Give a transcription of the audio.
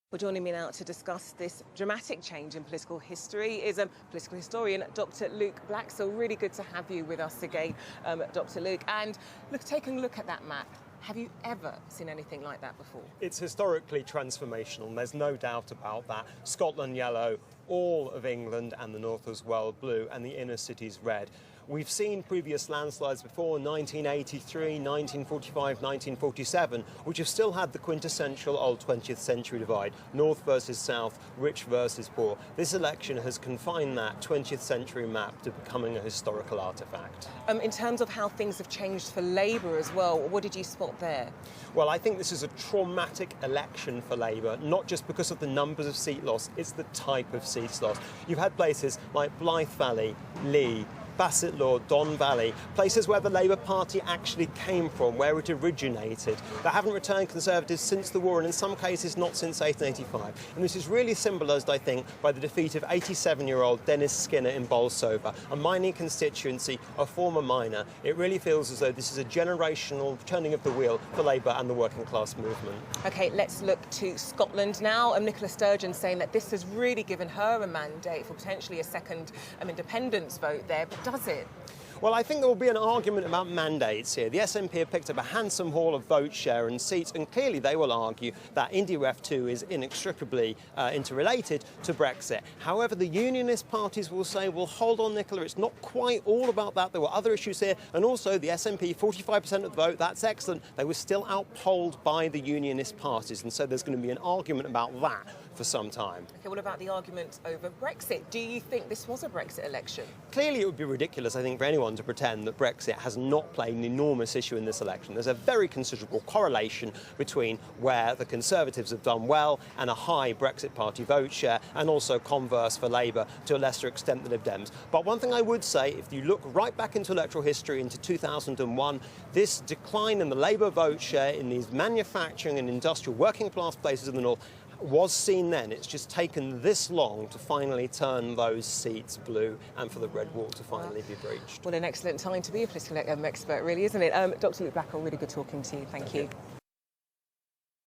Well, joining me now to discuss this dramatic change in political history is political historian Dr. Luke Black. So really good to have you with us again, Dr. Luke. And look, taking a look at that map, have you ever seen anything like that before? It's historically transformational, and there's no doubt about that. Scotland yellow, all of England and the north as well blue, and the inner cities red. We've seen previous landslides before, 1983, 1945, 1947, which have still had the quintessential old 20th century divide, north versus south, rich versus poor. This election has confined that 20th century map to becoming a historical artefact. In terms of how things have changed for Labour as well, what did you spot there? Well, I think this is a traumatic election for Labour, not just because of the numbers of seat loss, it's the type of seats lost. You've had places like Blythe Valley, Lee, Bassett Law, Don Valley, places where the Labour Party actually came from, where it originated. They haven't returned Conservatives since the war, and in some cases not since 1885. And this is really symbolised, I think, by the defeat of 87-year-old Dennis Skinner in Bolsover, a mining constituency, a former miner. It really feels as though this is a generational turning of the wheel for Labour and the working class movement. OK, let's look to Scotland now. Nicola Sturgeon saying that this has really given her a mandate for potentially a second independence vote there. But does it? Well, I think there will be an argument about mandates here. The SNP have picked up a handsome haul of vote share and seats, and clearly they will argue that IndyRef 2 is inextricably interrelated to Brexit. However, the unionist parties will say, well, hold on, Nicola, it's not quite all about that. There were other issues here. And also the SNP, 45% of the vote, that's excellent. They were still outpolled by the unionist parties. And so there's going to be an argument about that for some time. OK, what about the argument over Brexit? Do you think this was a Brexit election? Clearly, it would be ridiculous, I think, for anyone to pretend that Brexit has not played an enormous issue in this election. There's a very considerable correlation between where the Conservatives have done well and a high Brexit Party vote share, and also converse for Labour to a lesser extent the Lib Dems. But one thing I would say, if you look right back into electoral history, into 2001, this decline in the Labour vote share in these manufacturing and industrial working class places in the north was seen then. It's just taken this long to finally turn those seats blue and for the red wall to finally be breached. Well, an excellent time to be a political expert, really, isn't it? Dr. Luke Black, really good talking to you. Thank you.